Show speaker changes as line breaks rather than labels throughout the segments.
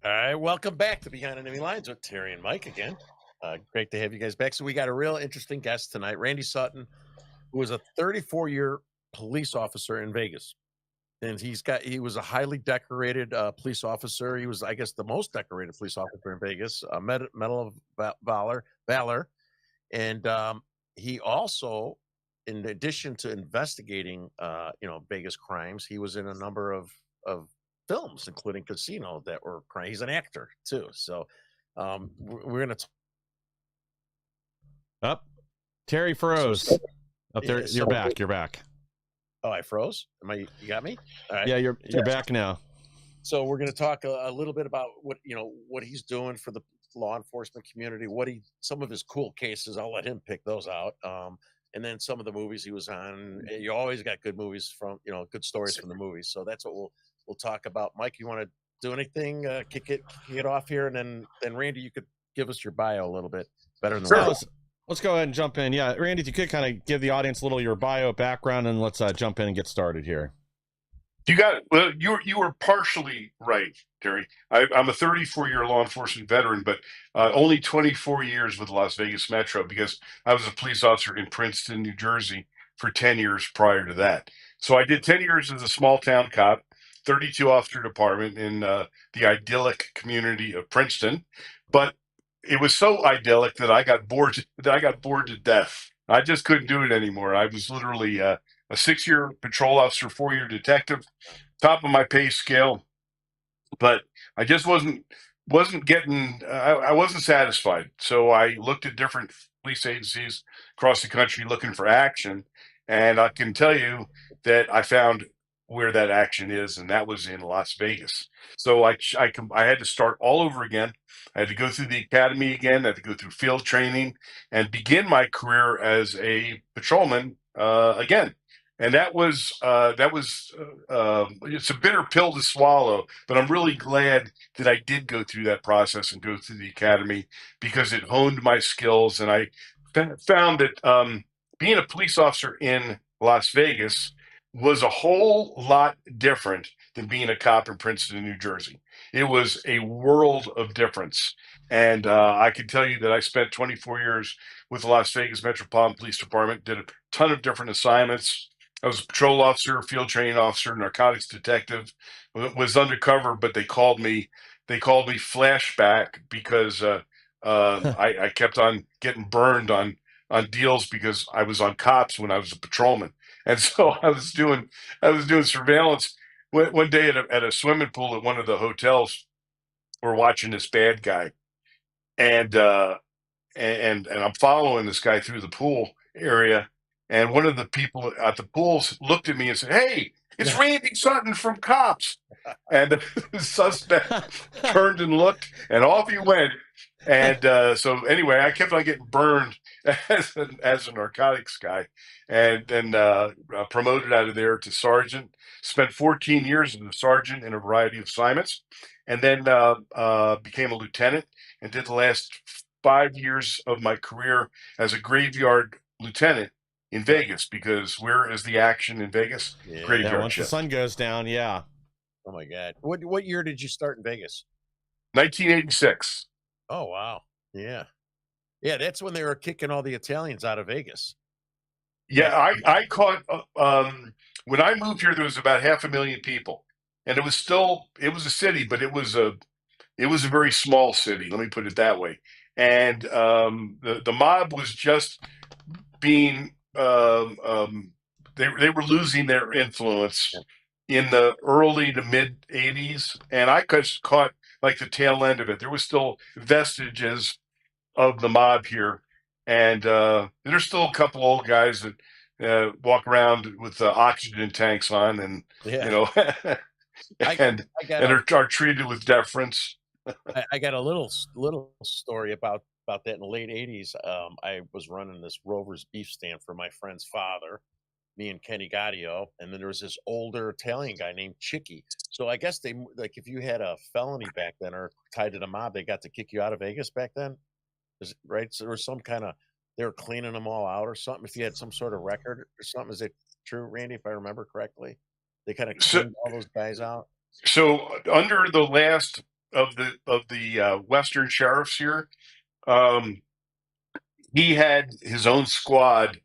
All right, welcome back to Behind Enemy Lines with Terry and Mike again. Great to have you guys back. So we got a real interesting guest tonight, Randy Sutton, who was a 34-year police officer in Vegas, and he was a highly decorated police officer. He was, I guess, the most decorated police officer in Vegas, Medal of Valor, and he also, in addition to investigating, Vegas crimes, he was in a number of films, including Casino, that were crime. He's an actor too, so we're gonna.
Up, Terry
So,
froze. Up there,
yeah,
you're back. You're back.
oh, I froze. You got me? All right.
Yeah, you're back now.
So we're going to talk a little bit about what he's doing for the law enforcement community, some of his cool cases. I'll let him pick those out. And then some of the movies he was on. You always got good movies good stories from the movies. So that's what we'll talk about. Mike, you want to do anything? Kick it off here, and then Randy, you could give us your bio a little bit better than
Sure. Let's go ahead and jump in. Yeah, Randy, if you could kind of give the audience a little your bio background, and let's jump in and get started here.
You got it. Well, you were partially right, Terry. I'm a 34-year law enforcement veteran, but only 24 years with Las Vegas Metro because I was a police officer in Princeton, New Jersey for 10 years prior to that. So I did 10 years as a small town cop, 32 officer department in the idyllic community of Princeton. But it was so idyllic that I got bored. To death. I just couldn't do it anymore. I was literally a 6-year patrol officer, 4-year detective, top of my pay scale, but I just wasn't getting. I wasn't satisfied. So I looked at different police agencies across the country looking for action, and I can tell you that I found where that action is, and that was in Las Vegas. So I had to start all over again. I had to go through the academy again. I had to go through field training and begin my career as a patrolman again. And it's a bitter pill to swallow, but I'm really glad that I did go through that process and go through the academy because it honed my skills. And I found that being a police officer in Las Vegas was a whole lot different than being a cop in Princeton, New Jersey. It was a world of difference. And I can tell you that I spent 24 years with the Las Vegas Metropolitan Police Department, did a ton of different assignments. I was a patrol officer, field training officer, narcotics detective, was undercover, but they called me flashback because I kept on getting burned on deals because I was on cops when I was a patrolman. And so I was doing surveillance one day at a swimming pool at one of the hotels. We're watching this bad guy, and I'm following this guy through the pool area. And one of the people at the pools looked at me and said, "Hey, it's Randy Sutton from Cops." And the suspect turned and looked, and off he went. And so anyway, I kept on getting burned as a narcotics guy, and then promoted out of there to sergeant. Spent 14 years as a sergeant in a variety of assignments, and then became a lieutenant and did the last 5 years of my career as a graveyard lieutenant in Vegas, because where is the action in Vegas?
Yeah.
Graveyard
Once
shift.
the sun goes down, yeah.
Oh my God! What year did you start in Vegas?
1986.
Oh wow! Yeah, that's when they were kicking all the Italians out of Vegas.
Yeah, I caught when I moved here, there was about 500,000 people, and it was a city, but it was a very small city. Let me put it that way. And the mob was just being they were losing their influence in the early to mid 80s, and I caught like the tail end of it. There was still vestiges of the mob here, and there's still a couple old guys that walk around with oxygen tanks on, and and are treated with deference.
I got a little story about that in the late '80s. I was running this Rover's beef stand for my friend's father, me and Kenny Gaudio, and then there was this older Italian guy named Chicky. So I guess if you had a felony back then or tied to the mob, they got to kick you out of Vegas back then. Right? So there was they were cleaning them all out or something. If you had some sort of record or something, is it true, Randy? If I remember correctly, they kind of cleaned all those guys out.
So under the last the Western sheriffs here. Um, he had his own squad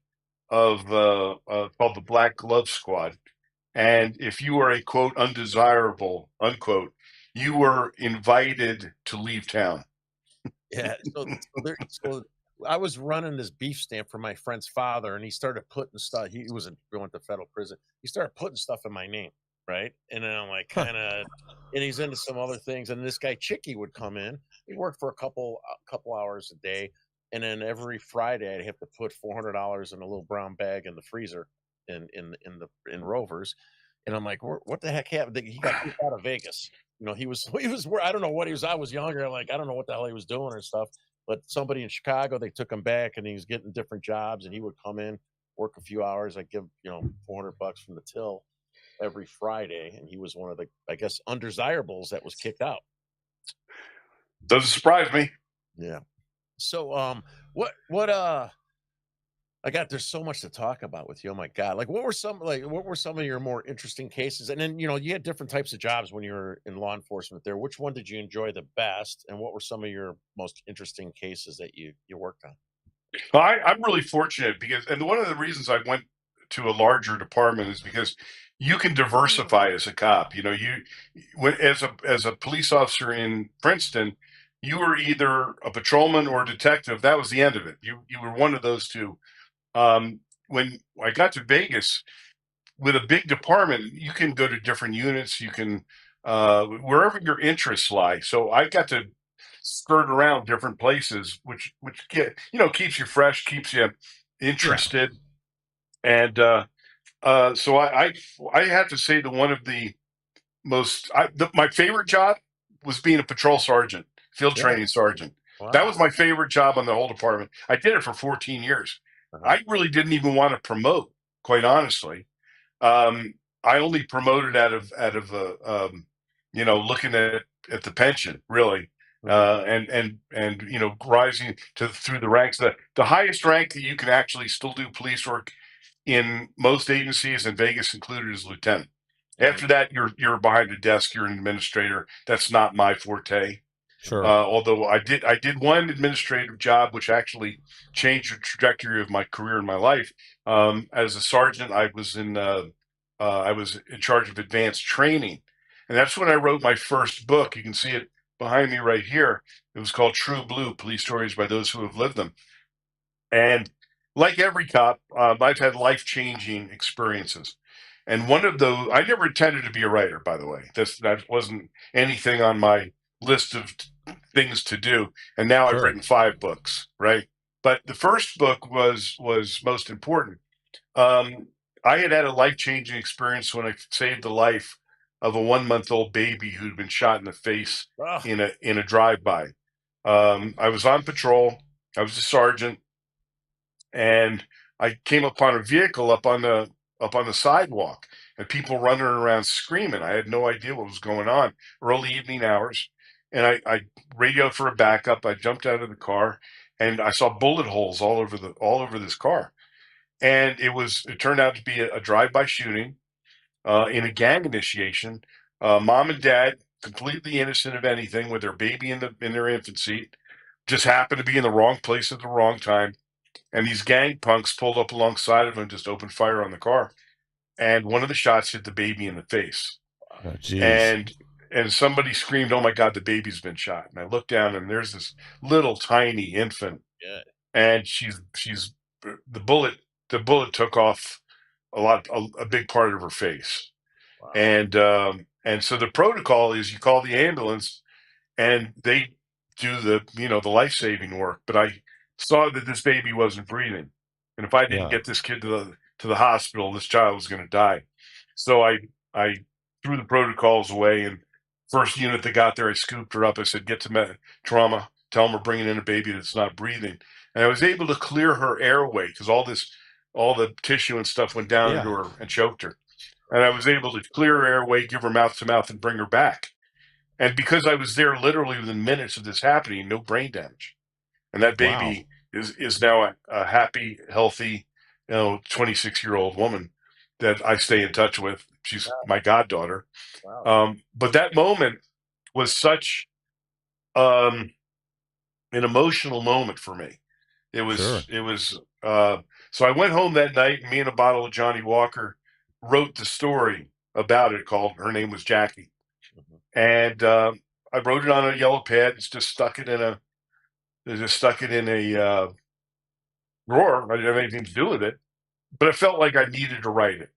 of called the Black Glove Squad, and if you were a quote undesirable unquote, you were invited to leave town.
Yeah, so I was running this beef stand for my friend's father, and he started putting stuff. He wasn't going to federal prison. He started putting stuff in my name, right? And then I'm like, kind of, and he's into some other things. And this guy Chicky would come in. He worked for a couple hours a day, and then every Friday I'd have to put $400 in a little brown bag in the freezer in Rovers. And I'm like, what the heck happened? He got kicked out of Vegas. He was I don't know what he was. I was younger. Like, I don't know what the hell he was doing and stuff. But somebody in Chicago, they took him back, and he was getting different jobs. And he would come in, work a few hours. I give $400 from the till every Friday, and he was one of the, I guess, undesirables that was kicked out.
Doesn't surprise me.
Yeah. So what there's so much to talk about with you. Oh my God. What were some of your more interesting cases? And then, you had different types of jobs when you were in law enforcement there. Which one did you enjoy the best? And what were some of your most interesting cases that you worked on?
Well, I'm really fortunate because, and one of the reasons I went to a larger department is because you can diversify as a cop. As a police officer in Princeton, you were either a patrolman or a detective. That was the end of it. You were one of those two. When I got to Vegas with a big department, you can go to different units. You can wherever your interests lie. So I got to skirt around different places, which keeps you fresh, keeps you interested, and so I have to say that one of the my favorite job was being a patrol sergeant, field
Yeah.
training sergeant. That
Wow.
was my favorite job on the whole department. I did it for 14 years.
Uh-huh.
I really didn't even want to promote, quite honestly. I only promoted out of looking at the pension, really,
Mhm.
and rising through the ranks. The highest rank that you can actually still do police work in most agencies, and Vegas included, is lieutenant.
Mhm.
After that, you're behind a desk. You're an administrator. That's not my forte.
Sure.
Although I did one administrative job which actually changed the trajectory of my career and my life. As a sergeant, I was in charge of advanced training, and that's when I wrote my first book. You can see it behind me right here. It was called True Blue: Police Stories by Those Who Have Lived Them. And like every cop, I've had life-changing experiences. And one of those, I never intended to be a writer, by the way. That wasn't anything on my list of things to do. And now I've
Sure.
written 5 books, right? But the first book was most important. Um, I had a life-changing experience when I saved the life of a 1-month-old baby who'd been shot in the face
Oh,
in a drive-by. I was on patrol. I was a sergeant, and I came upon a vehicle up on the sidewalk, and people running around screaming. I had no idea what was going on. Early evening hours, and I radioed for a backup. I jumped out of the car, and I saw bullet holes all over this car. And it turned out to be a drive-by shooting in a gang initiation. Mom and dad, completely innocent of anything, with their baby in their infant seat, just happened to be in the wrong place at the wrong time, and these gang punks pulled up alongside of him, just opened fire on the car, and one of the shots hit the baby in the face,
Oh, geez.
and somebody screamed, "Oh my God, the baby's been shot!" And I looked down, and there's this little tiny infant,
yeah.
and she's the bullet took off a big part of her face,
Wow.
and so the protocol is you call the ambulance, and they do the life-saving work. But I saw that this baby wasn't breathing, and if I didn't
Yeah.
get this kid to the hospital, this child was going to die. So I threw the protocols away, and first unit that got there, I scooped her up. I said, "Get to trauma. Tell them we're bringing in a baby that's not breathing." And I was able to clear her airway because all the tissue and stuff went down into
Yeah.
her and choked her. And I was able to clear her airway, give her mouth to mouth, and bring her back. And because I was there literally within minutes of this happening, no brain damage. And that
Wow.
baby is now a happy, healthy, 26-year-old woman that I stay in touch with. She's my goddaughter.
Wow.
But that moment was such an emotional moment for me.
Sure.
So I went home that night, and me and a bottle of Johnny Walker wrote the story about it, called Her Name Was Jackie.
Mhm.
And I wrote it on a yellow pad, just stuck it in a drawer. I didn't have anything to do with it, but I felt like I needed to write it.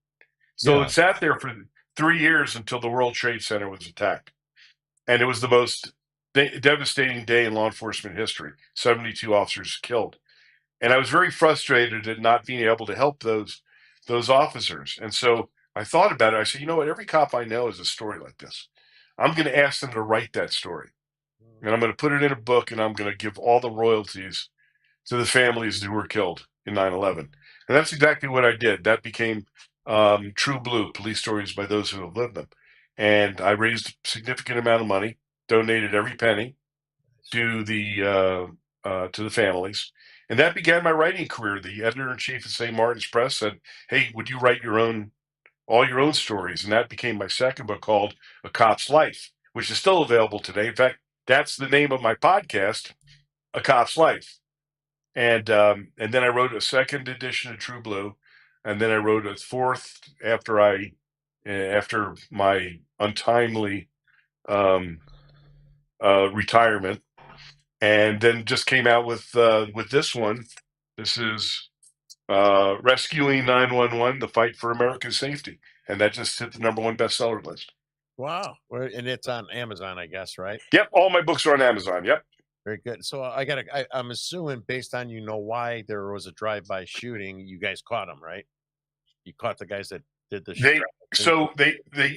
So
Yeah.
it sat there for 3 years until the World Trade Center was attacked. And it was the most devastating day in law enforcement history. 72 officers killed. And I was very frustrated at not being able to help those officers. And so I thought about it. I said, you know what? Every cop I know has a story like this. I'm going to ask them to write that story. And I'm going to put it in a book, and I'm going to give all the royalties to the families who were killed in 9/11. And that's exactly what I did. That became True Blue, Police Stories by Those Who Have Lived Them. And I raised a significant amount of money, donated every penny to the families. And that began my writing career. The editor-in-chief of St. Martin's Press said, hey, would you write all your own stories? And that became my second book, called A Cop's Life, which is still available today. In fact, that's the name of my podcast, A Cop's Life. And then I wrote a second edition of True Blue, and then I wrote a fourth after my untimely retirement, and then just came out with this one. This is Rescuing 911: The Fight for America's Safety, and that just hit the #1 bestseller list.
Wow. And it's on Amazon, I guess, right?
Yep, all my books are on Amazon. Yep.
Very good. So I'm assuming, based on why there was a drive-by shooting, you guys caught them, right? You caught the guys that did the
They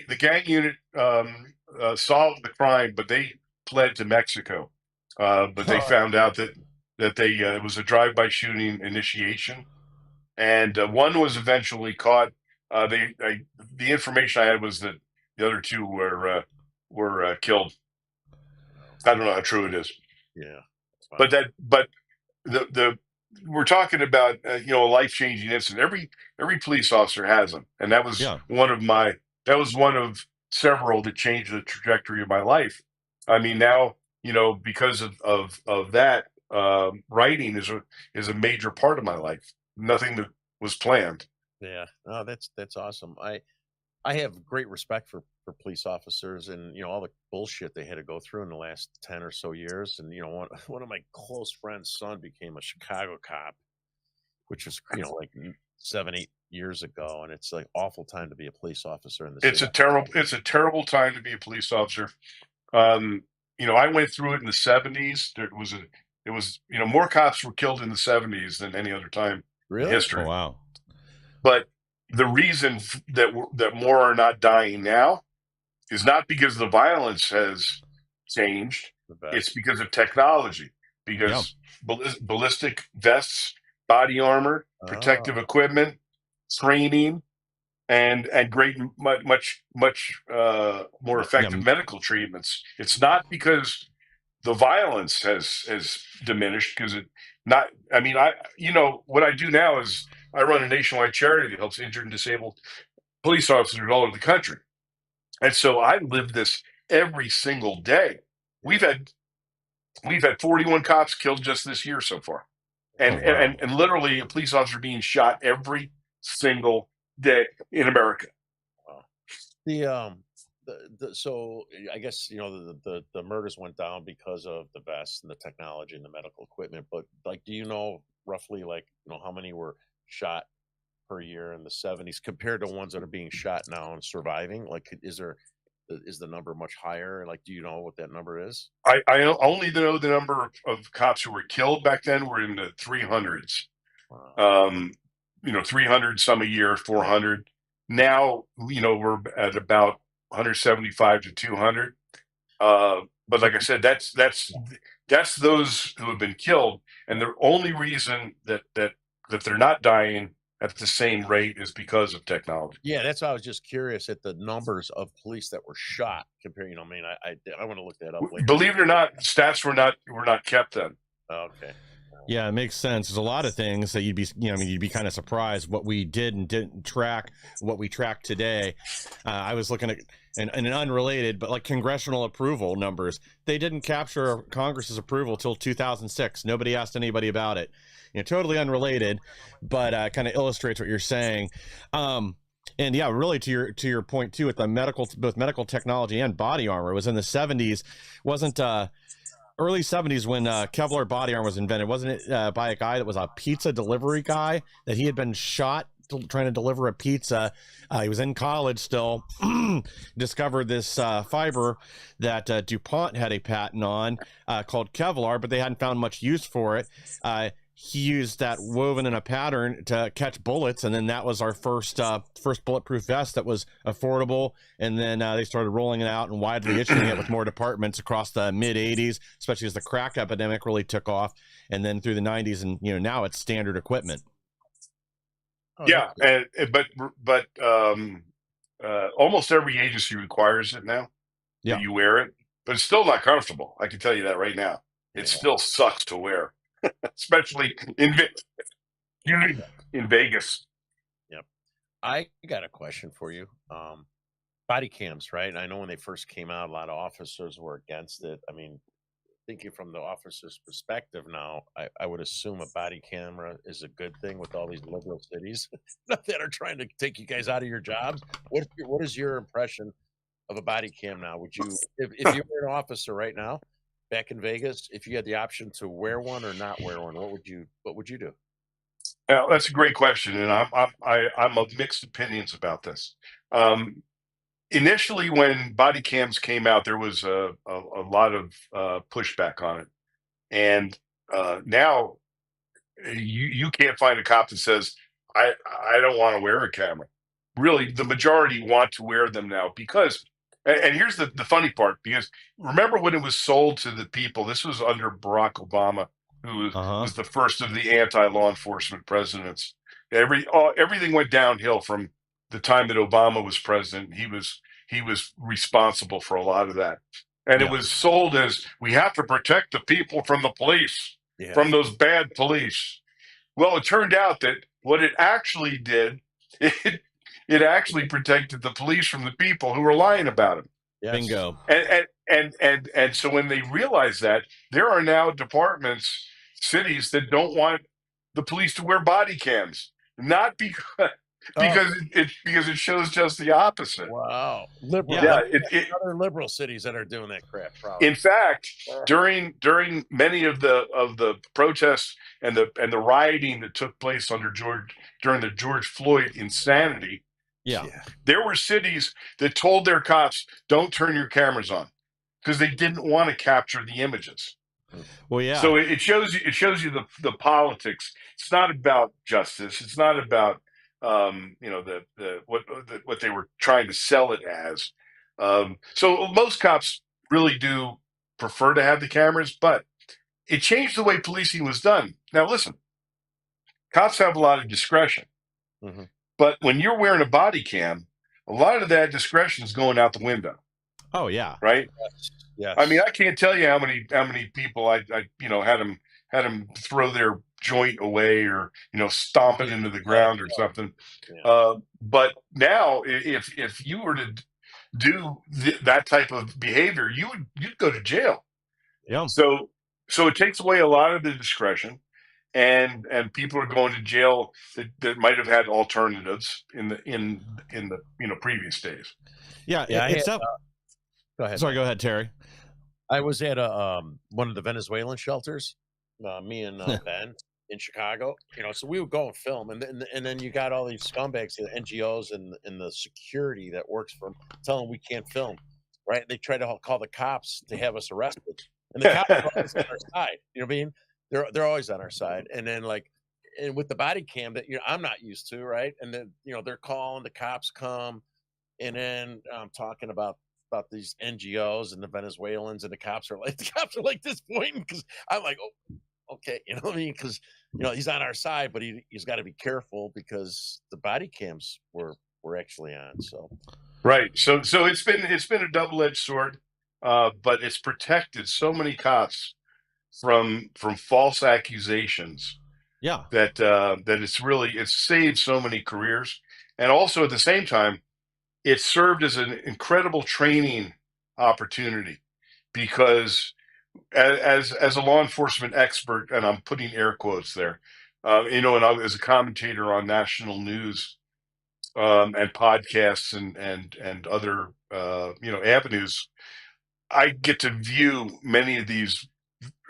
the gang unit solved the crime, but they fled to Mexico. But they found out that they it was a drive-by shooting initiation, and one was eventually caught. The information I had was that the other two were killed. I don't know how true it is,
Yeah.
but the we're talking about a life-changing incident. Every police officer has them, and that was
Yeah.
one of several that changed the trajectory of my life. I mean, now because of that, writing is a major part of my life. Nothing that was planned.
Yeah. No, that's awesome. I have great respect for police officers, and all the bullshit they had to go through in the last 10 or so years. And one of my close friends' son became a Chicago cop, which was like 7-8 years ago, and it's like awful time to be a police officer in the
It's
city.
it's a terrible time to be a police officer. I went through it in the 70s. It was more cops were killed in the 70s than any other time in
Really?
history.
Oh, wow.
But the reason that more are not dying now is not because the violence has changed.
The best.
It's because of technology, because ballistic vests, body armor, protective equipment, training, and much more effective medical treatments. It's not because the violence has diminished, because what I do now is I run a nationwide charity that helps injured and disabled police officers all over the country. And so I live this every single day. We've had 41 cops killed just this year so far. And,
Oh, wow.
and literally a police officer being shot every single day in America.
Wow. So I guess the murders went down because of the vests and the technology and the medical equipment. But do you know roughly how many were shot per year in the 70s compared to ones that are being shot now and surviving? Is the number much higher? Do you know what that number is?
I only know the number of cops who were killed back then were in the 300s.
Wow.
300 some a year, 400. Now, we're at about 175 to 200. But like I said, that's those who have been killed, and the only reason that they're not dying at the same rate is because of technology.
Yeah, that's why I was just curious at the numbers of police that were shot compared. I want to look that up later.
Believe it or not, stats were not kept then.
Okay.
Yeah, it makes sense. There's a lot of things that you'd be, I mean, you'd be kind of surprised what we did and didn't track, what we track today. I was looking at an unrelated, but like congressional approval numbers. They didn't capture Congress's approval till 2006. Nobody asked anybody about it. Totally unrelated, but kind of illustrates what you're saying. And yeah, really to your point too, with the both medical technology and body armor, it was in the 70s, wasn't early 70s when Kevlar body armor was invented. Wasn't it by a guy that was a pizza delivery guy, that he had been shot trying to deliver a pizza? He was in college still, discovered this fiber that DuPont had a patent on called Kevlar, but they hadn't found much use for it. He used that woven in a pattern to catch bullets, and then that was our first bulletproof vest that was affordable. And then they started rolling it out and widely issuing it with more departments across the mid 80s, especially as the crack epidemic really took off, and then through the 90s, and now it's standard equipment.
Yeah, but almost every agency requires it now that you wear it, but it's still not comfortable. I can tell you that right now. It still sucks to wear. Especially in Vegas.
Yep. I got a question for you. Body cams, right? I know when they first came out, a lot of officers were against it. I mean, thinking from the officer's perspective now, I would assume a body camera is a good thing with all these liberal cities that are trying to take you guys out of your jobs. What is your impression of a body cam now? Would you, if you were an officer right now, back in Vegas, if you had the option to wear one or not wear one, what would you do?
That's a great question, and I'm of mixed opinions about this. Initially, when body cams came out, there was a lot of pushback on it, and now you can't find a cop that says I don't want to wear a camera. Really, the majority want to wear them now because, and here's the funny part, because remember when it was sold to the people, this was under Barack Obama, who was the first of the anti-law enforcement presidents. Everything went downhill from the time that Obama was president. He was responsible for a lot of that. And it was sold as, we have to protect the people from the police, from those bad police. Well, it turned out that what it actually did, it actually protected the police from the people who were lying about him.
Yes.
Bingo.
And so when they realize that, there are now departments, cities that don't want the police to wear body cams, not because because it shows just the opposite.
Wow, liberal.
Yeah,
other liberal cities that are doing that crap. Probably.
In fact, during many of the protests and the rioting that took place during the George Floyd insanity, there were cities that told their cops, "Don't turn your cameras on," because they didn't want to capture the images.
Well, yeah.
So it shows you the politics. It's not about justice. It's not about what they were trying to sell it as. So most cops really do prefer to have the cameras, but it changed the way policing was done. Now, listen, cops have a lot of discretion, but when you're wearing a body cam, a lot of that discretion is going out the window.
Oh yeah,
right.
Yes.
I mean, I can't tell you how many people I had them throw their joint away or stomp it into the ground or something. But now, if you were to do that type of behavior, you'd go to jail.
Yeah.
So it takes away a lot of the discretion, and people are going to jail that might have had alternatives in the previous days.
Yeah. Go ahead. Sorry, go ahead, Terry.
I was at one of the Venezuelan shelters, me and Ben in Chicago. So we would go and film, and then you got all these scumbags, the NGOs and the security that works for them, telling them we can't film. Right? They try to call the cops to have us arrested, and the cops are always on our side. You know what I mean? They're always on our side, and then and with the body cam that I'm not used to, right? And then they're calling, the cops come, and then I'm talking about these NGOs and the Venezuelans, and the cops are like disappointed because I'm like, oh, okay, what I mean? Because he's on our side, but he's got to be careful because the body cams were actually on. So
right, so it's been a double-edged sword, but it's protected so many cops from false accusations
Yeah.
that it's saved so many careers, and also at the same time, it served as an incredible training opportunity because as a law enforcement expert, and I'm putting air quotes there, and as a commentator on national news and podcasts and other avenues, I get to view many of these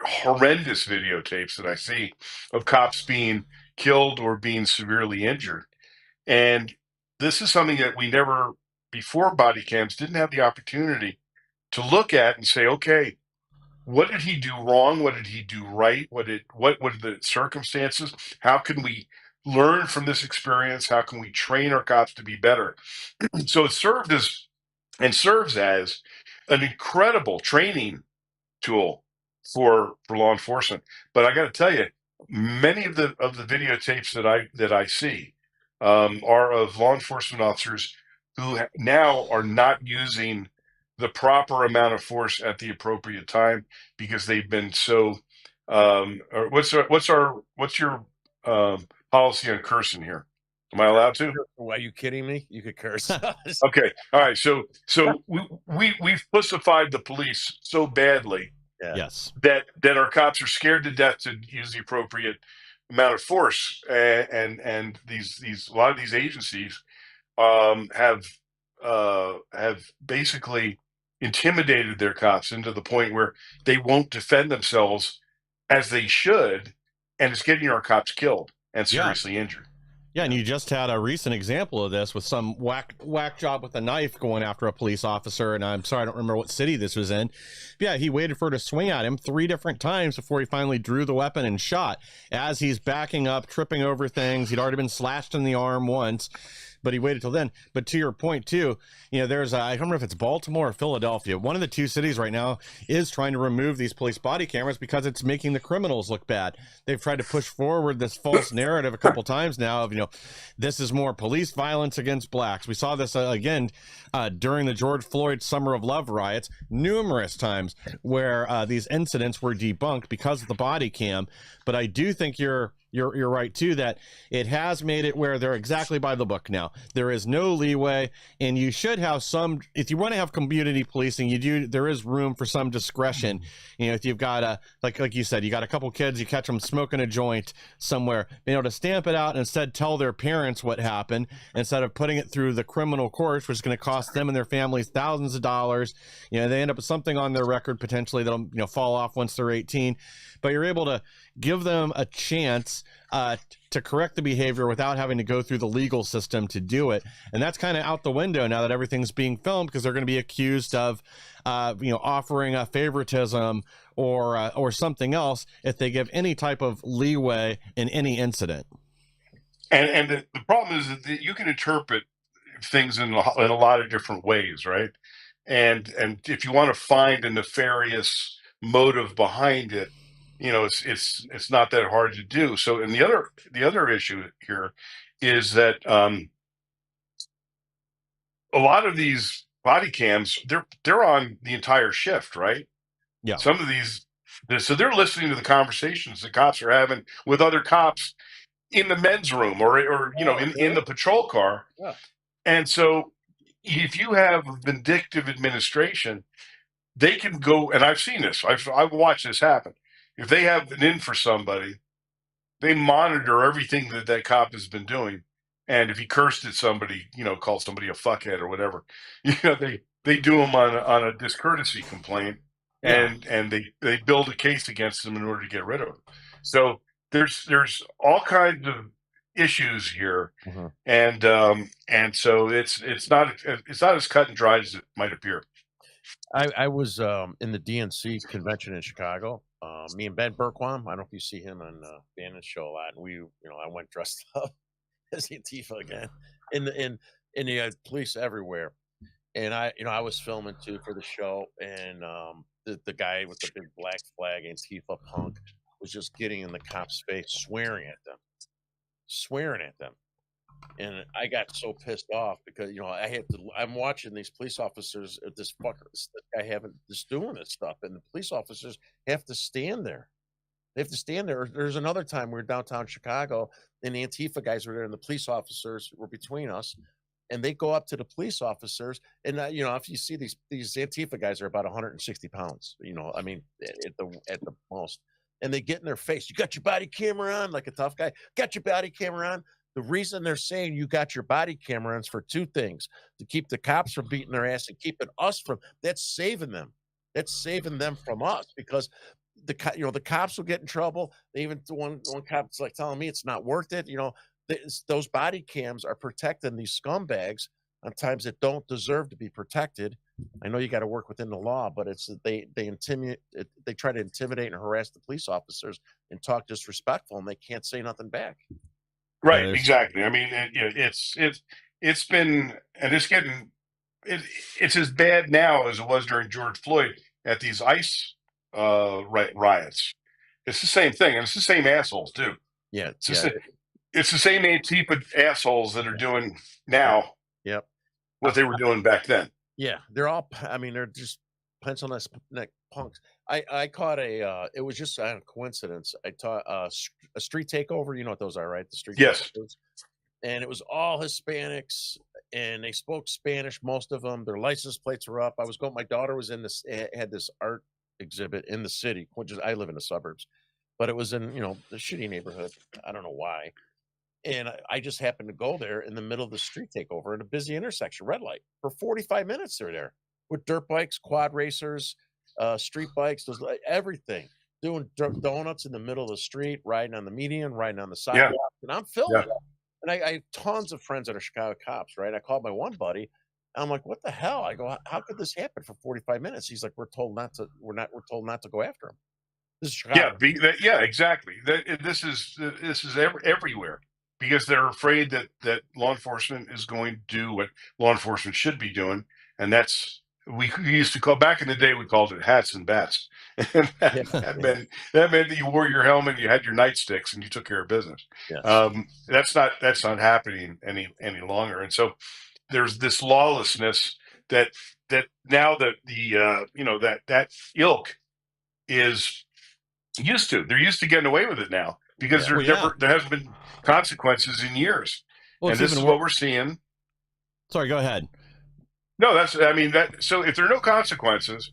horrendous videotapes that I see of cops being killed or being severely injured. And this is something that we never, before body cams, didn't have the opportunity to look at and say, okay, what did he do wrong? What did he do right? What were the circumstances? How can we learn from this experience? How can we train our cops to be better? So it served as and serves as an incredible training tool for law enforcement. But I got to tell you, many of the videotapes that I see are of law enforcement officers who now are not using the proper amount of force at the appropriate time because they've been so. Or what's your policy on cursing here? Am I allowed to?
Are you kidding me? You could curse.
Okay, all right. So we've pussified the police so badly
Yeah.
Yes.
that our cops are scared to death to use the appropriate amount of force, and these a lot of these agencies have basically intimidated their cops into the point where they won't defend themselves as they should, and it's getting our cops killed and seriously injured.
Yeah, and you just had a recent example of this with some whack job with a knife going after a police officer, and I'm sorry, I don't remember what city this was in. But yeah, he waited for her to swing at him 3 different times before he finally drew the weapon and shot. As he's backing up, tripping over things, he'd already been slashed in the arm once, but he waited till then. But to your point too, there's I don't remember if it's Baltimore or Philadelphia. One of the 2 cities right now is trying to remove these police body cameras because it's making the criminals look bad. They've tried to push forward this false narrative a couple times now of, this is more police violence against blacks. We saw this again during the George Floyd Summer of Love riots numerous times where these incidents were debunked because of the body cam. But I do think you're right too, that it has made it where they're exactly by the book now. There is no leeway, and you should have some, if you want to have community policing, there is room for some discretion. If you've got like you said, you got a couple kids, you catch them smoking a joint somewhere, being able to stamp it out and instead tell their parents what happened instead of putting it through the criminal courts, which is going to cost them and their families thousands of dollars. They end up with something on their record potentially that'll fall off once they're 18. But you're able to give them a chance to correct the behavior without having to go through the legal system to do it. And that's kind of out the window now that everything's being filmed, because they're going to be accused of, offering a favoritism or something else if they give any type of leeway in any incident.
And the problem is that you can interpret things in a lot of different ways, right? And if you want to find a nefarious motive behind it, it's not that hard to do. So, and the other issue here is that a lot of these body cams, they're on the entire shift, right?
Yeah.
Some of these, so they're listening to the conversations the cops are having with other cops in the men's room or in the patrol car.
Yeah.
And so if you have a vindictive administration, they can go, and I've seen this, I've watched this happen. If they have an in for somebody, they monitor everything that cop has been doing. And if he cursed at somebody, called somebody a fuckhead or whatever, they do him on a discourtesy complaint, and they build a case against him in order to get rid of him. So there's all kinds of issues here, and so it's not as cut and dried as it might appear.
I was in the DNC convention in Chicago. Me and Ben Berquam. I don't know if you see him on Bannon's show a lot. And we, I went dressed up as Antifa again, in the police everywhere. And I was filming too for the show, and the guy with the big black flag, Antifa punk, was just getting in the cop's face, swearing at them. And I got so pissed off because, I'm watching these police officers, this guy having this doing this stuff, and the police officers have to stand there. They have to stand there. There's another time we were downtown Chicago, and the Antifa guys were there, and the police officers were between us, and they go up to the police officers, and if you see these Antifa guys are about 160 pounds, I mean, at the most, and they get in their face. You got your body camera on, like a tough guy. Got your body camera on. The reason they're saying you got your body camera on is for two things: to keep the cops from beating their ass and keeping us from. That's saving them. That's saving them from us because the cops will get in trouble. They even one cop's like telling me it's not worth it. Those body cams are protecting these scumbags on times that don't deserve to be protected. I know you got to work within the law, but they intimidate. They try to intimidate and harass the police officers and talk disrespectful, and they can't say nothing back.
Right,
Yeah,
exactly. I mean, it's been, and it's as bad now as it was during George Floyd at these ICE riots. It's the same thing, and it's the same assholes too.
Yeah,
It's the same Antifa assholes that are doing now
yep.
what they were doing back then.
Yeah, they're just pencil neck punks. I caught it was just a coincidence. I taught a street takeover. You know what those are, right? The street
Yes.
takeovers. And it was all Hispanics, and they spoke Spanish, most of them. Their license plates were up. My daughter was had this art exhibit in the city, which is, I live in the suburbs, but it was in, the shitty neighborhood. I don't know why. And I just happened to go there in the middle of the street takeover in a busy intersection, red light. For 45 minutes, they're there with dirt bikes, quad racers, street bikes, everything. Doing donuts in the middle of the street, riding on the median, riding on the sidewalk. And I'm filming.
Yeah.
And I have tons of friends that are Chicago cops, right? I called my one buddy. And I'm like, what the hell? I go, how could this happen for 45 minutes? He's like, we're told not to go after him. This is Chicago.
Yeah, exactly. This is everywhere because they're afraid that law enforcement is going to do what law enforcement should be doing, and that's we used to call back in the day. We called it hats and bats. And that meant that you wore your helmet, you had your nightsticks, and you took care of business.
Yes.
That's not happening any longer, and so there's this lawlessness that now that ilk is used to. They're used to getting away with it now because there hasn't been consequences in years.
Well,
and this is what we're seeing.
Sorry, go ahead.
No, so if there are no consequences,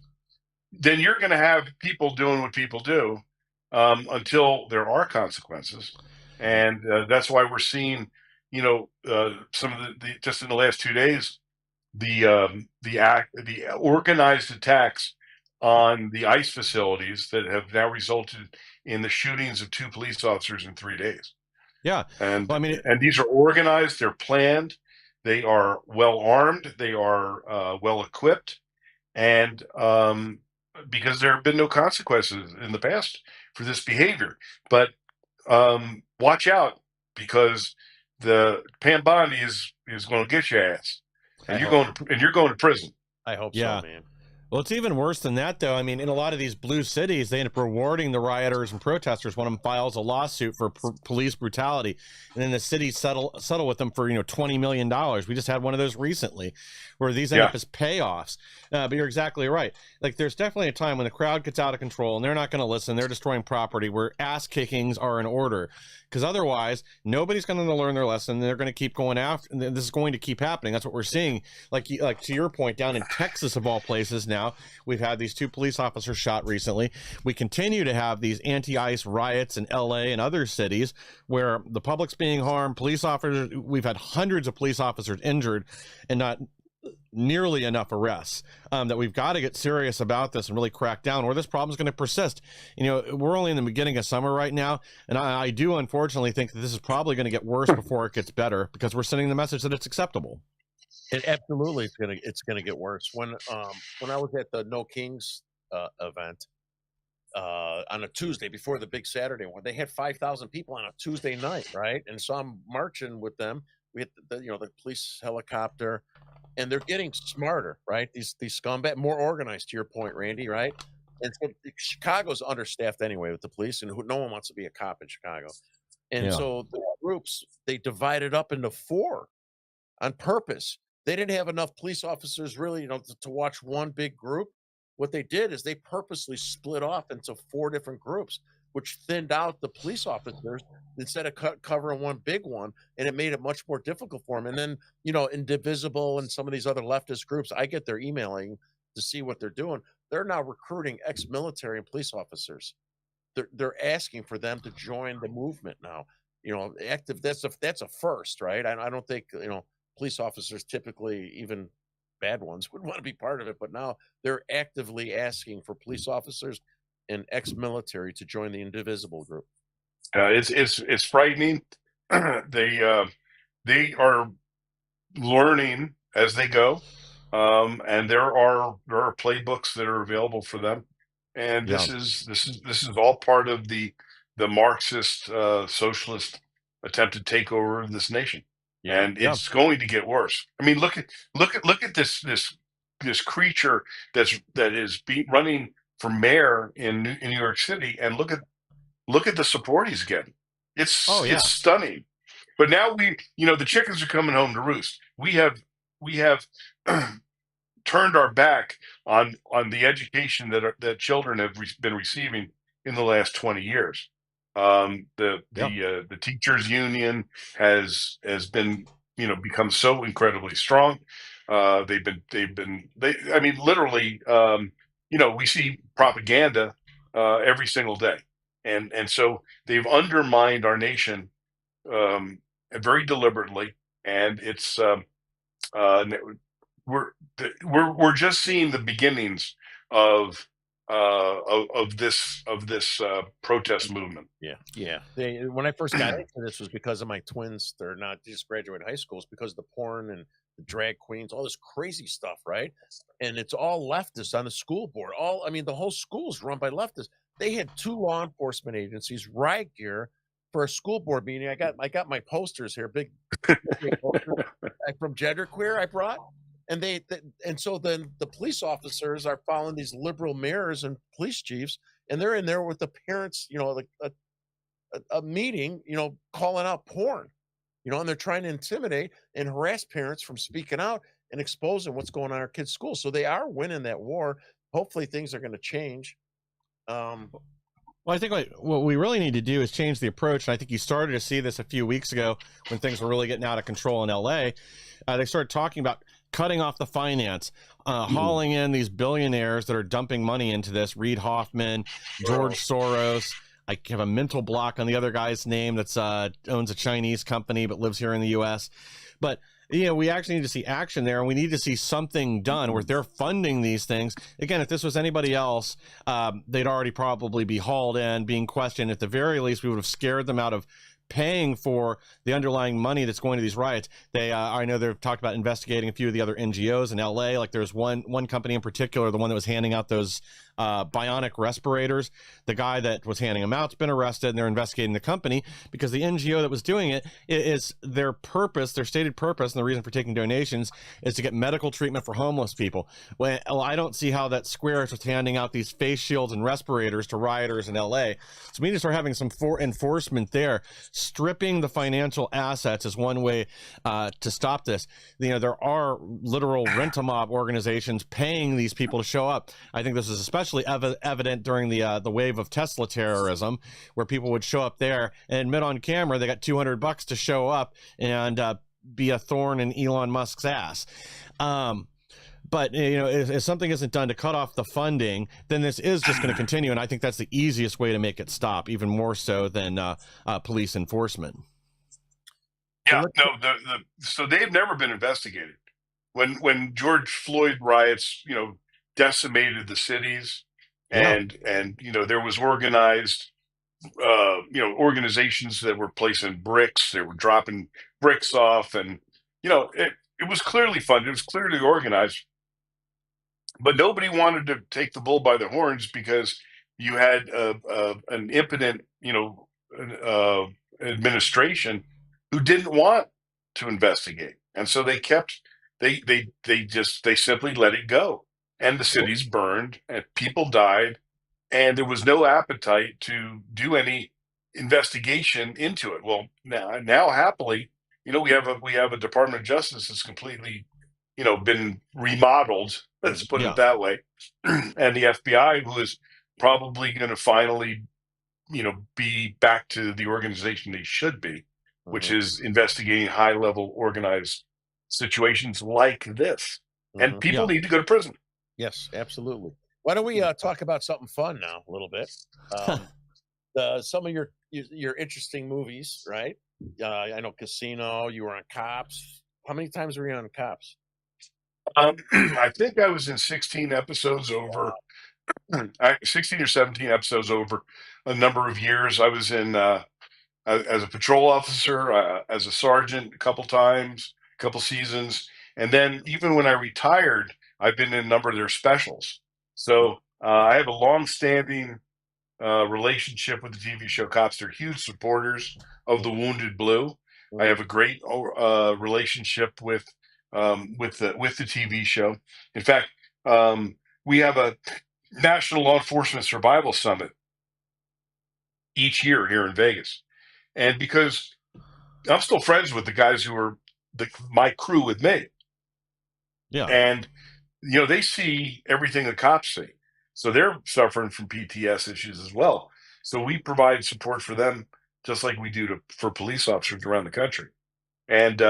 then you're going to have people doing what people do until there are consequences. And that's why we're seeing, some of the just in the last 2 days, the organized attacks on the ICE facilities that have now resulted in the shootings of 2 police officers in 3 days.
Yeah.
And
well, I mean,
and these are organized, they're planned, they are well armed, they are well equipped, and because there have been no consequences in the past for this behavior. But watch out, because the Pam Bondi is going to get your ass, and you're going to prison.
I hope so, man.
Well, it's even worse than that, though. I mean, in a lot of these blue cities, they end up rewarding the rioters and protesters. One of them files a lawsuit for police brutality, and then the city settle with them for $20 million. We just had one of those recently, where these end up as payoffs. But you're exactly right. Like, there's definitely a time when the crowd gets out of control and they're not going to listen. They're destroying property, where ass kickings are in order, because otherwise nobody's going to learn their lesson. They're going to keep going after. And this is going to keep happening. That's what we're seeing. Like to your point, down in Texas of all places. Now we've had these 2 police officers shot recently. We continue to have these anti-ICE riots in LA and other cities where the public's being harmed. Police officers, we've had hundreds of police officers injured and not nearly enough arrests. That we've got to get serious about this and really crack down, or this problem is going to persist. We're only in the beginning of summer right now, and I do unfortunately think that this is probably going to get worse before it gets better, because we're sending the message that it's acceptable.
It absolutely it's gonna get worse. When I was at the No Kings event on a Tuesday before the big Saturday one, they had 5,000 people on a Tuesday night, right? And so I'm marching with them. We had the police helicopter, and they're getting smarter, right? These scumbag, more organized, to your point, Randy, right? And so Chicago's understaffed anyway with the police, and no one wants to be a cop in Chicago. And
Yeah.
so the groups, they divided up into 4 on purpose. They didn't have enough police officers really, to watch one big group. What they did is they purposely split off into 4 different groups, which thinned out the police officers instead of covering one big one, and it made it much more difficult for them. And then, Indivisible and some of these other leftist groups, I get their emailing to see what they're doing. They're now recruiting ex-military and police officers. They're asking for them to join the movement now. Active. That's a first, right? I don't think police officers typically, even bad ones, would want to be part of it. But now they're actively asking for police officers and ex-military to join the Indivisible group.
It's frightening. They are learning as they go, and there are playbooks that are available for them. And
Yeah.
this is all part of the Marxist socialist attempt to take over this nation.
Yeah.
And
Yeah.
it's going to get worse. I mean, look at this creature that is running for mayor in New York City, and look at the support he's getting.
Oh, yeah.
It's stunning. But now the chickens are coming home to roost. We have turned our back on the education that children have been receiving in the last 20 years. The teachers union has been become so incredibly strong. I mean, literally, we see propaganda every single day, and so they've undermined our nation very deliberately, and it's we're just seeing the beginnings of this protest movement.
Yeah. When I first got into this was because of my twins. They're not just graduated high schools, because of the porn and the drag queens, all this crazy stuff, right? And it's all leftists on the school board. The whole school's run by leftists. They had 2 law enforcement agencies riot gear for a school board meeting. I got my posters here, big posters from Genderqueer I brought. And and so then the police officers are following these liberal mayors and police chiefs, and they're in there with the parents, like a meeting, calling out porn, and they're trying to intimidate and harass parents from speaking out and exposing what's going on in our kids' schools. So they are winning that war. Hopefully things are going to change.
Well, I think what we really need to do is change the approach. And I think you started to see this a few weeks ago when things were really getting out of control in LA. They started talking about cutting off the finance, hauling in these billionaires that are dumping money into this. Reid Hoffman, George Soros. I have a mental block on the other guy's name that's owns a Chinese company but lives here in the U.S. But we actually need to see action there, and we need to see something done where they're funding these things. Again, if this was anybody else, they'd already probably be hauled in, being questioned. At the very least, we would have scared them out of paying for the underlying money that's going to these riots. I know they've talked about investigating a few of the other NGOs in LA. Like there's one company in particular, the one that was handing out those bionic respirators. The guy that was handing them out has been arrested, and they're investigating the company because the NGO that was doing it is their purpose, their stated purpose, and the reason for taking donations is to get medical treatment for homeless people. Well, I don't see how that squares with handing out these face shields and respirators to rioters in LA. So we need to start having some enforcement there. Stripping the financial assets is one way to stop this. There are literal rent-a-mob organizations paying these people to show up. I think this is especially evident during the wave of Tesla terrorism, where people would show up there and admit on camera they got $200 to show up and be a thorn in Elon Musk's ass. But if something isn't done to cut off the funding, then this is just going to continue, and I think that's the easiest way to make it stop, even more so than police enforcement.
Yeah, no, so they've never been investigated. When George Floyd riots, decimated the cities, and there was organized, organizations that were placing bricks, they were dropping bricks off, and it was clearly funded, it was clearly organized. But nobody wanted to take the bull by the horns because you had an impotent, administration who didn't want to investigate, and so they simply let it go, and the cities burned, and people died, and there was no appetite to do any investigation into it. Well, now happily, we have a Department of Justice that's completely, been remodeled. Let's put
Yeah.
it that way, and the FBI, who is probably going to finally, be back to the organization they should be, which is investigating high-level organized situations like this. And people
Yeah.
need to go to prison.
Yes, absolutely. Why don't we talk about something fun now a little bit? Some of your interesting movies, right? I know Casino. You were on Cops. How many times were you on Cops?
I think I was in 16 episodes over 16 or 17 episodes over a number of years. I was in as a patrol officer, as a sergeant a couple times, a couple seasons, and then even when I retired, I've been in a number of their specials. So I have a long-standing relationship with the TV show Cops. They're huge supporters of the Wounded Blue. I have a great relationship with the TV show. In fact, we have a National Law Enforcement Survival Summit each year here in Vegas, and because I'm still friends with the guys who are my crew with me,
Yeah.
and they see everything the cops see, so they're suffering from PTS issues as well. So we provide support for them just like we do for police officers around the country. And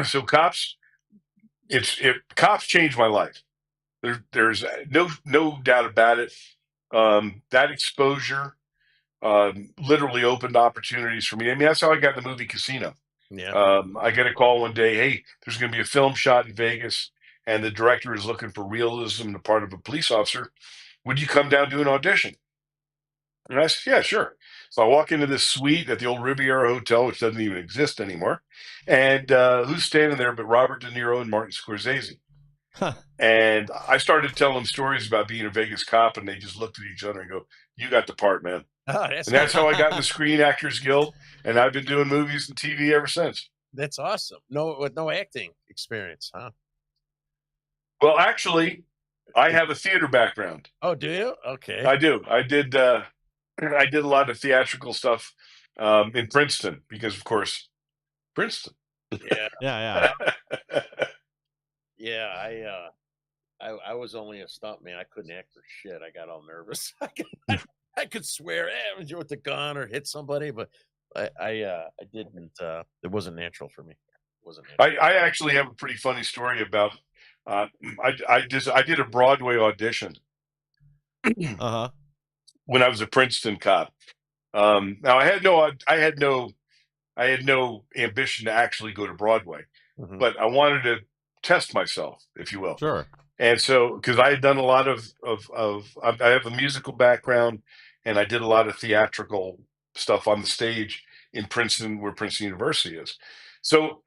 so cops changed my life. There's no doubt about it. That exposure literally opened opportunities for me. I mean, that's how I got in the movie Casino.
Yeah.
I get a call one day, hey, there's going to be a film shot in Vegas, and the director is looking for realism on the part of a police officer. Would you come down to an audition? And I said, yeah, sure. So I walk into this suite at the old Riviera Hotel, which doesn't even exist anymore. And who's standing there but Robert De Niro and Martin Scorsese?
Huh.
And I started telling them stories about being a Vegas cop, and they just looked at each other and go, you got the part, man.
Oh,
And that's how I got in the Screen Actors Guild, and I've been doing movies and TV ever since.
that's awesome. With no acting experience, huh?
Well, actually, I have a theater background.
Oh, do you? Okay.
I do. I did a lot of theatrical stuff in Princeton because, of course, Princeton.
Yeah.
Yeah.
Yeah. I was only a stuntman. I couldn't act for shit. I got all nervous. I could swear with the gun or hit somebody, but I didn't. It wasn't natural for me. It wasn't natural.
I actually have a pretty funny story about. I did a Broadway audition
Uh-huh.
when I was a Princeton cop. Now I had no ambition to actually go to Broadway, but I wanted to test myself, if you will.
Sure.
And so, because I had done a lot of I have a musical background, and I did a lot of theatrical stuff on the stage in Princeton, where Princeton University is. So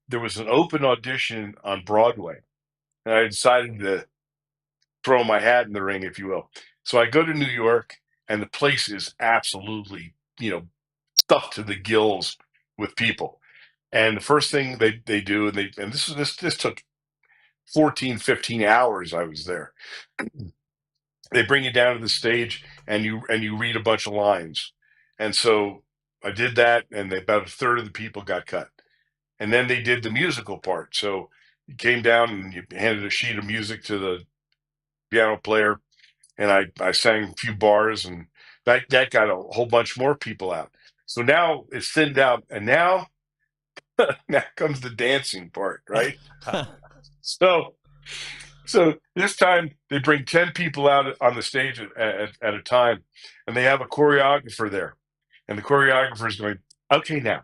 there was an open audition on Broadway, and I decided to throw my hat in the ring, if you will. So I go to New York, and the place is absolutely, stuffed to the gills with people. And the first thing they do, and this took 14, 15 hours I was there. They bring you down to the stage, and you read a bunch of lines. And so I did that, and about a third of the people got cut. And then they did the musical part. So you came down and you handed a sheet of music to the piano player, and I sang a few bars, and that got a whole bunch more people out. So now it's thinned out, and now comes the dancing part, right? So this time they bring 10 people out on the stage at a time, and they have a choreographer there. And the choreographer is going, okay, now,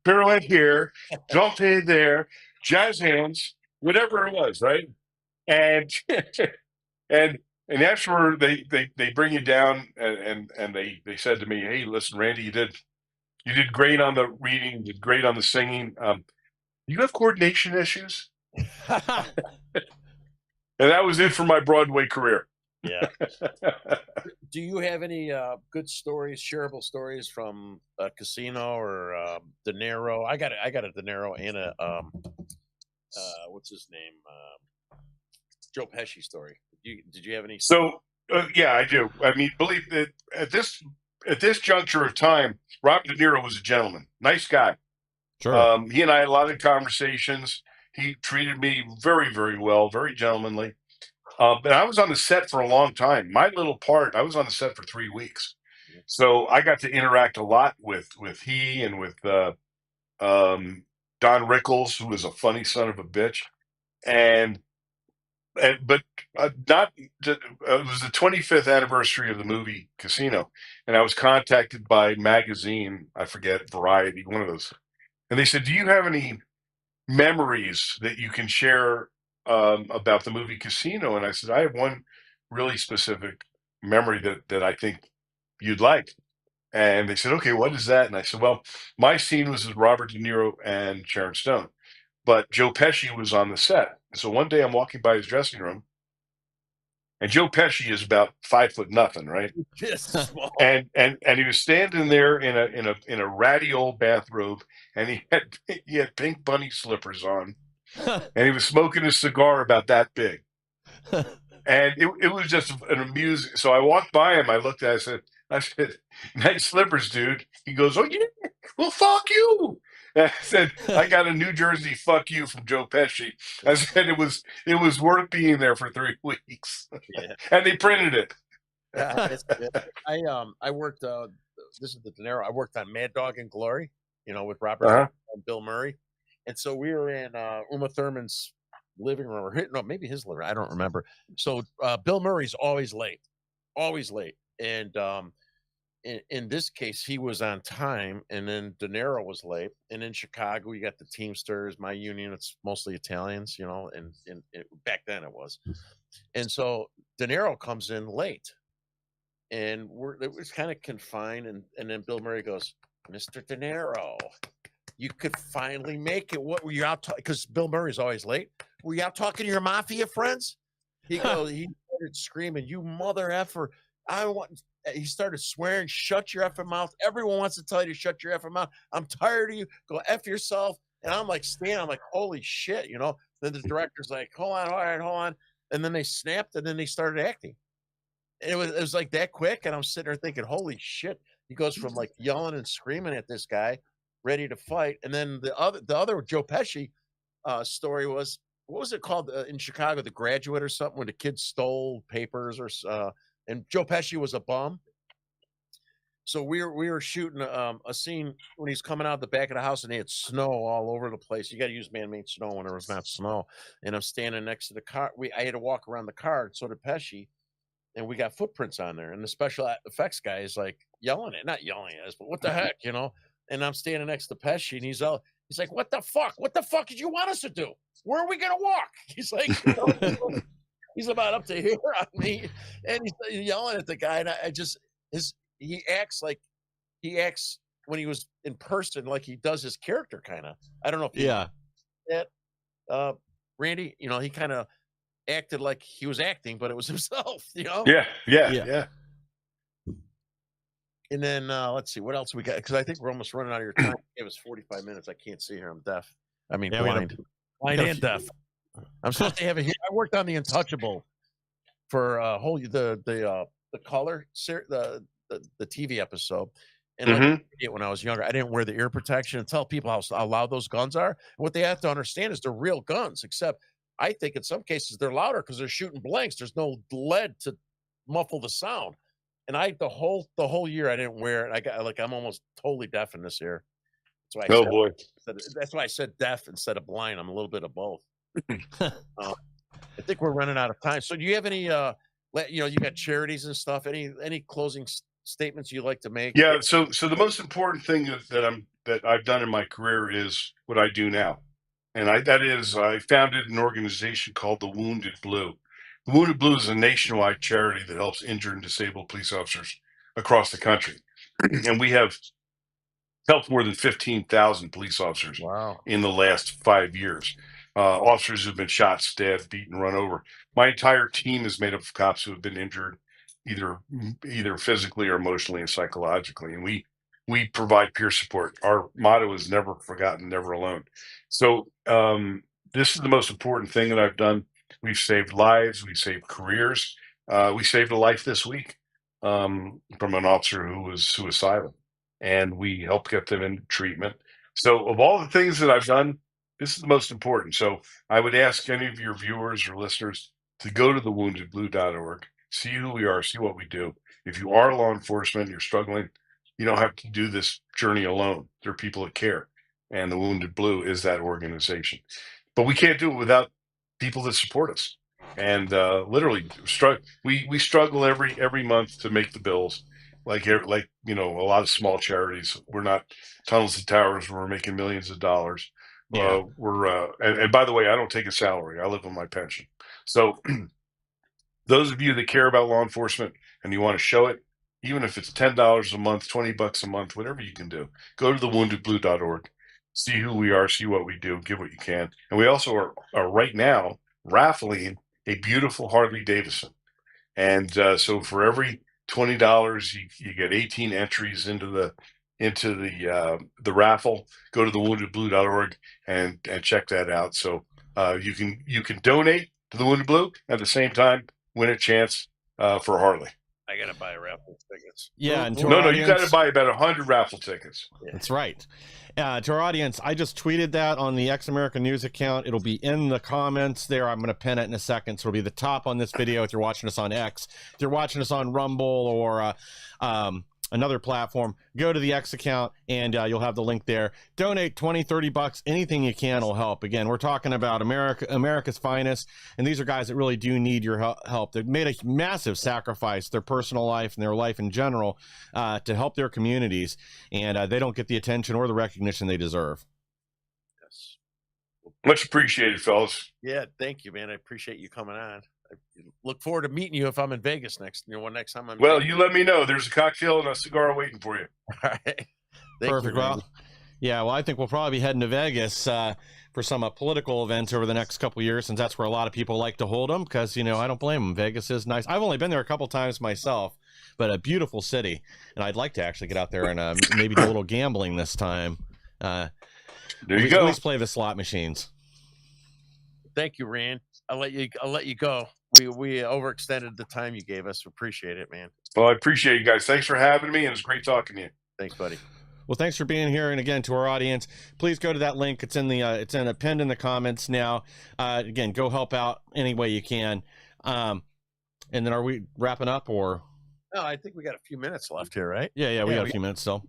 pirouette here, jante there, jazz hands, whatever it was, right? And and afterward they bring you down, and they said to me, hey, listen, Randy, you did great on the reading, you did great on the singing. You have coordination issues? And that was it for my Broadway career.
Yeah. Do you have any good stories, shareable stories from Casino or De Niro? I got a De Niro and a what's his name? Joe Pesci story. Did you have any?
So Yeah, I do. I mean, believe that at this juncture of time, Robert De Niro was a gentleman, nice guy.
Sure.
He and I had a lot of conversations. He treated me very, very well, very gentlemanly. But I was on the set for a long time. My little part, I was on the set for 3 weeks, so I got to interact a lot with he and with um, Don Rickles, who was a funny son of a bitch, and but not. It was the 25th anniversary of the movie Casino, and I was contacted by magazine, I forget, Variety, one of those, and they said, "Do you have any memories that you can share about the movie Casino?" And I said, "I have one really specific memory that I think you'd like." And they said, "Okay, what is that?" And I said, "Well, my scene was with Robert De Niro and Sharon Stone, but Joe Pesci was on the set. So one day I'm walking by his dressing room, and Joe Pesci is about 5 foot nothing, right?
Just small.
And he was standing there in a ratty old bathrobe, and he had pink bunny slippers on, and he was smoking a cigar about that big. And it was just an amusing. So I walked by him. I looked at it, I said, "Nice slippers, dude." He goes, "Oh, yeah. Well, fuck you." And I said, "I got a New Jersey fuck you from Joe Pesci." I said it was worth being there for 3 weeks.
Yeah.
And they printed it.
Yeah, it's good. I worked this is the De Niro. I worked on Mad Dog and Glory, with Robert
Uh-huh.
and Bill Murray. And so we were in Uma Thurman's living room, or no, maybe his living room. I don't remember. So Bill Murray's always late. Always late. And in this case, he was on time, and then De Niro was late. And in Chicago, you got the Teamsters, my union, it's mostly Italians, and back then it was. And so De Niro comes in late, and it was kind of confined, and then Bill Murray goes, "Mr. De Niro, you could finally make it. What were you out because Bill Murray's always late. Were you out talking to your mafia friends?" He started screaming, "You mother effer. I want," he started swearing, "Shut your effing mouth. Everyone wants to tell you to shut your effing mouth. I'm tired of you. Go F yourself." And I'm like standing, I'm like, holy shit. Then the director's like, "Hold on, all right, hold on." And then they snapped, and then they started acting. And it was like that quick, and I'm sitting there thinking, "Holy shit!" He goes from like yelling and screaming at this guy, ready to fight, and then the other Joe Pesci story was, what was it called in Chicago, The Graduate or something, when the kids stole papers and Joe Pesci was a bum. So we were shooting a scene when he's coming out the back of the house, and they had snow all over the place. You got to use man-made snow when there was not snow. And I'm standing next to the car. I had to walk around the car, and so did Pesci, and we got footprints on there. And the special effects guy is like yelling at, not yelling at us, but what the heck? And I'm standing next to Pesci, and he's like, "What the fuck? What the fuck did you want us to do? Where are we gonna walk?" He's like, he's about up to here on me, and he's yelling at the guy. And I just he acts like he acts when he was in person, like he does his character kind of. I don't know if you
Yeah.
that, Randy. He kind of acted like he was acting, but it was himself.
Yeah, yeah,
Yeah.
yeah.
And then let's see what else we got, because I think we're almost running out of your time. It was 45 minutes. I can't see here. I'm deaf. I mean,
Yeah, we
blind. Blind and deaf. I'm supposed to have it here. I worked on The Untouchable for the color the TV episode. And like
Mhm.
when I was younger, I didn't wear the ear protection and tell people how loud those guns are. And what they have to understand is they're real guns, except I think in some cases they're louder because they're shooting blanks. There's no lead to muffle the sound. And the whole year I didn't wear it. I'm almost totally deaf in this ear. That's why I
Oh
said
boy.
that's why I said deaf instead of blind. I'm a little bit of both. I think we're running out of time. So do you have any you got charities and stuff. Any closing statements you'd like to make?
Yeah. So the most important thing that I've done in my career is what I do now, and I founded an organization called the Wounded Blue. The Wounded Blue is a nationwide charity that helps injured and disabled police officers across the country, and we have helped more than 15,000 police officers
Wow.
in the last 5 years. Officers who've been shot, stabbed, beaten, run over. My entire team is made up of cops who have been injured, either physically or emotionally and psychologically, and we provide peer support. Our motto is "Never forgotten, never alone." So this is the most important thing that I've done. We've saved lives, we've saved careers, We saved a life this week from an officer who was suicidal, and we helped get them into treatment. So, of all the things that I've done, this is the most important. So, I would ask any of your viewers or listeners to go to thewoundedblue.org, see who we are, see what we do. If you are law enforcement, you're struggling, you don't have to do this journey alone. There are people that care, and the Wounded Blue is that organization. But we can't do it without people that support us. And literally, we struggle every month to make the bills. Like a lot of small charities. We're not tunnels and towers where we're making millions of dollars.
Yeah.
And by the way, I don't take a salary. I live on my pension. So those of you that care about law enforcement and you want to show it, even if it's $10 a month, $20 a month, whatever you can do, go to thewoundedblue.org, see who we are, see what we do, give what you can. And we also are right now raffling a beautiful Harley Davidson. And so for every $20, you get 18 entries into the raffle. Go to thewoundedblue.org and check that out. So you can donate to the Wounded Blue at the same time win a chance for Harley.
I gotta buy raffle tickets.
Yeah, and to
No,
our
you got to
audience-
buy about 100 raffle tickets.
That's right. To our audience, I just tweeted that on the Ex American News account. It'll be in the comments there. I'm going to pin it in a second. So it'll be the top on this video if you're watching us on X. If you're watching us on Rumble or another platform, go to the X account and you'll have the link there. Donate 20, 30 bucks. Anything you can will help. Again, we're talking about America's finest, and these are guys that really do need your help. They've made a massive sacrifice, their personal life and their life in general, to help their communities, and they don't get the attention or the recognition they deserve.
Yes.
Much appreciated, fellas.
Yeah, thank you, man. I appreciate you coming on. I look forward to meeting you if I'm in Vegas next time I'm
Well, you let me know. There's a cocktail and a cigar waiting for you.
All right.
Perfect. Well, yeah, well, I think we'll probably be heading to Vegas for some political events over the next couple of years, since that's where a lot of people like to hold them, because, I don't blame them. Vegas is nice. I've only been there a couple times myself, but a beautiful city, and I'd like to actually get out there and maybe do a little gambling this time.
There you go.
At least play the slot machines.
Thank you, Rand. I'll let you go. We overextended the time you gave us. Appreciate it, man.
Well, I appreciate you guys. Thanks for having me, and it's great talking to you.
Thanks, buddy.
Well, thanks for being here, and again, to our audience, please go to that link. It's pinned in the comments now. Again, go help out any way you can. And then, are we wrapping up, or?
No, I think we got a few minutes left here, right?
Yeah, we got a few minutes still.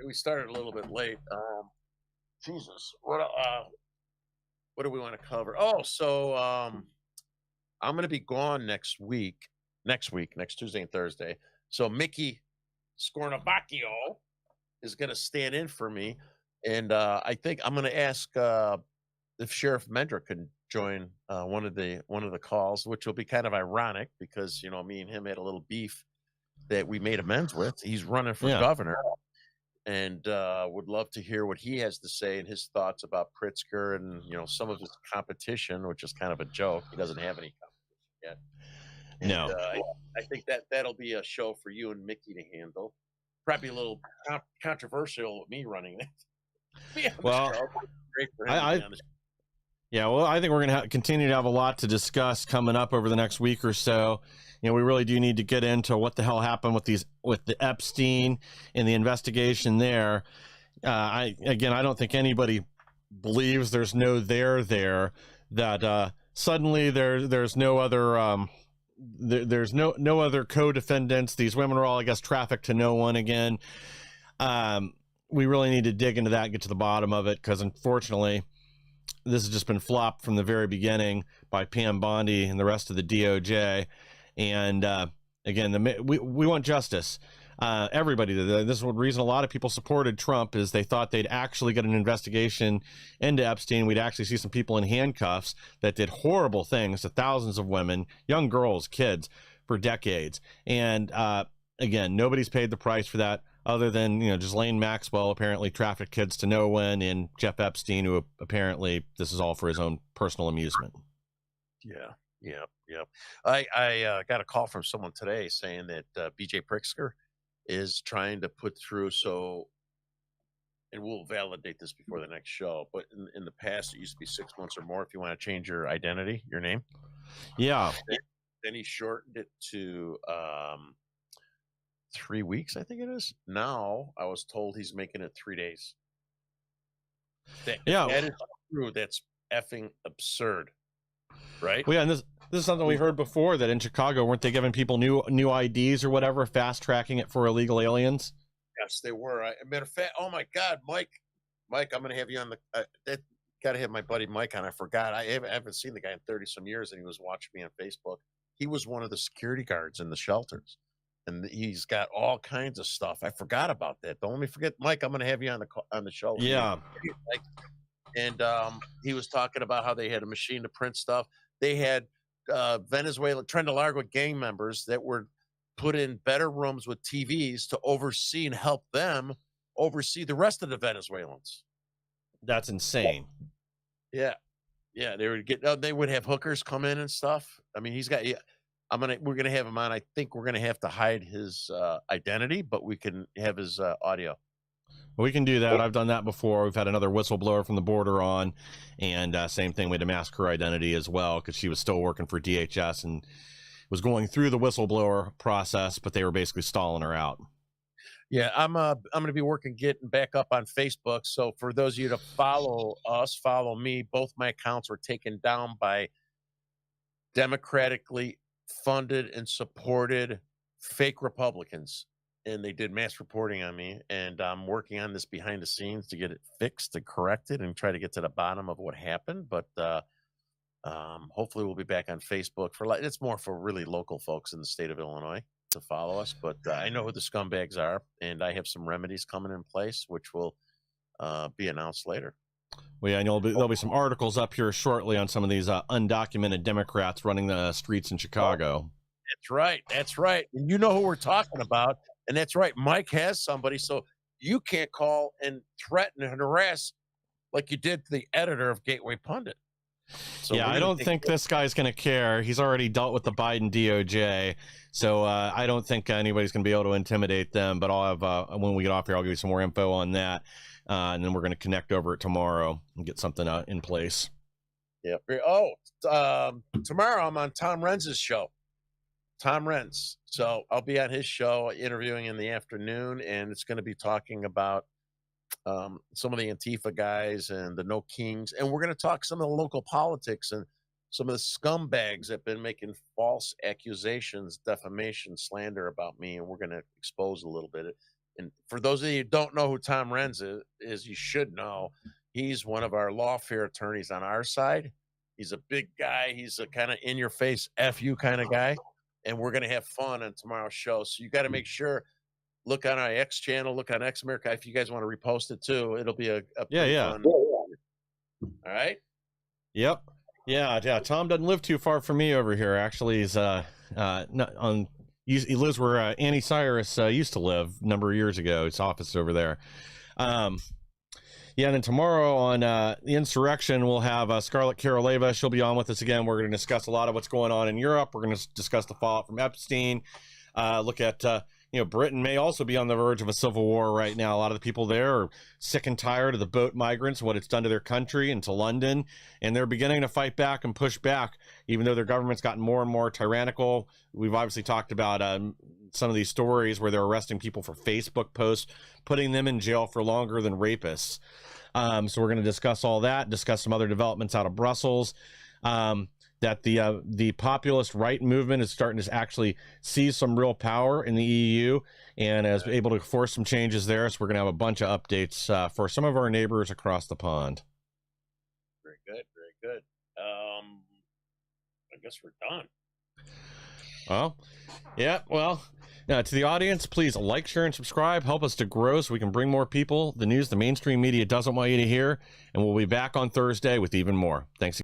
We started a little bit late. Jesus, what do we want to cover? Oh, so I'm going to be gone next Tuesday and Thursday. So Mickey Scornavacchio is going to stand in for me, and I think I'm going to ask if Sheriff Mendra can join one of the calls, which will be kind of ironic because me and him had a little beef that we made amends with. He's running for governor, and would love to hear what he has to say and his thoughts about Pritzker and some of his competition, which is kind of a joke. He doesn't have any competition yet. And,
no,
I think that'll be a show for you and Mickey to handle. Probably a little controversial with me running it.
Well,
great for him to be on the show.
Yeah, well, I think we're going to continue to have a lot to discuss coming up over the next week or so. We really do need to get into what the hell happened with the Epstein and the investigation there. I don't think anybody believes there's no there that suddenly there's no other there's no other co-defendants. These women are all, I guess, trafficked to no one again. We really need to dig into that and get to the bottom of it, because unfortunately this has just been flopped from the very beginning by Pam Bondi and the rest of the DOJ. And again, we want justice. Everybody, this is the reason a lot of people supported Trump, is they thought they'd actually get an investigation into Epstein. We'd actually see some people in handcuffs that did horrible things to thousands of women, young girls, kids, for decades. And again, nobody's paid the price for that, other than Ghislaine Maxwell apparently trafficked kids to no one, and Jeff Epstein, who apparently this is all for his own personal amusement.
Yeah. I got a call from someone today saying that BJ Pritzker is trying to put through, and we'll validate this before the next show, but in the past it used to be 6 months or more if you want to change your identity, your name.
Yeah.
then he shortened it to 3 weeks, I think it is. Now I was told he's making it 3 days. That is true. That's effing absurd, right?
Well, yeah, and this is something we've heard before, that in Chicago, weren't they giving people new IDs or whatever, fast tracking it for illegal aliens?
Yes, they were. Matter of fact, oh my God, Mike, I'm going to have you on the. Got to have my buddy Mike on. I forgot. I haven't seen the guy in 30 some years, and he was watching me on Facebook. He was one of the security guards in the shelters, and he's got all kinds of stuff. I forgot about that. Don't let me forget, Mike. I'm going to have you on the show.
Yeah.
And he was talking about how they had a machine to print stuff. They had Venezuela, Trenda Largo gang members that were put in better rooms with TVs to oversee and help them oversee the rest of the Venezuelans.
That's insane.
Yeah. They would have hookers come in and stuff. I mean, we're gonna have him on. I think we're gonna have to hide his identity, but we can have his audio.
We can do that. I've done that before. We've had another whistleblower from the border on, and same thing. We had to mask her identity as well, because she was still working for DHS and was going through the whistleblower process, but they were basically stalling her out.
Yeah, I'm going to be getting back up on Facebook. So for those of you to follow us, follow me. Both my accounts were taken down by democratically funded and supported fake Republicans, and they did mass reporting on me. And I'm working on this behind the scenes to get it fixed and corrected and try to get to the bottom of what happened. But hopefully we'll be back on Facebook it's more for really local folks in the state of Illinois to follow us, but I know who the scumbags are, and I have some remedies coming in place, which will be announced later.
Well, yeah, I know there'll be some articles up here shortly on some of these undocumented Democrats running the streets in Chicago.
That's right. And you know who we're talking about, and that's right. Mike has somebody, so you can't call and threaten and harass like you did to the editor of Gateway Pundit. So
yeah, I don't think this guy's going to care. He's already dealt with the Biden DOJ, so I don't think anybody's going to be able to intimidate them. But I'll have when we get off here, I'll give you some more info on that, and then we're going to connect over it tomorrow and get something in place.
Yeah. Oh, tomorrow I'm on Tom Renz's show. Tom Renz. So I'll be on his show interviewing in the afternoon, and it's going to be talking about some of the Antifa guys and the No Kings, and we're going to talk some of the local politics and some of the scumbags that have been making false accusations, defamation, slander about me, and we're going to expose a little bit. And for those of you who don't know who Tom Renz is, you should know. He's one of our lawfare attorneys on our side. He's a big guy. He's a kind of in-your-face F you kind of guy, and we're going to have fun on tomorrow's show. So you got to make sure. Look on our X channel, look on X America. If you guys want to repost it too, it'll be a fun. All right.
Yep. Yeah. Tom doesn't live too far from me over here. Actually, he's he lives where Annie Cyrus used to live a number of years ago. His office over there. Yeah. And then tomorrow on the insurrection, we'll have Scarlett Karoleva. She'll be on with us again. We're going to discuss a lot of what's going on in Europe. We're going to discuss the fallout from Epstein. Look at Britain may also be on the verge of a civil war right now. A lot of the people there are sick and tired of the boat migrants, what it's done to their country and to London, and they're beginning to fight back and push back, even though their government's gotten more and more tyrannical. We've obviously talked about some of these stories where they're arresting people for Facebook posts, putting them in jail for longer than rapists. So we're going to discuss all that, discuss some other developments out of Brussels. That the populist right movement is starting to actually see some real power in the EU and is able to force some changes there. So we're going to have a bunch of updates for some of our neighbors across the pond.
Very good. Very good. I guess we're done.
Well, yeah. Well, to the audience, please like, share, and subscribe. Help us to grow so we can bring more people the news the mainstream media doesn't want you to hear. And we'll be back on Thursday with even more. Thanks.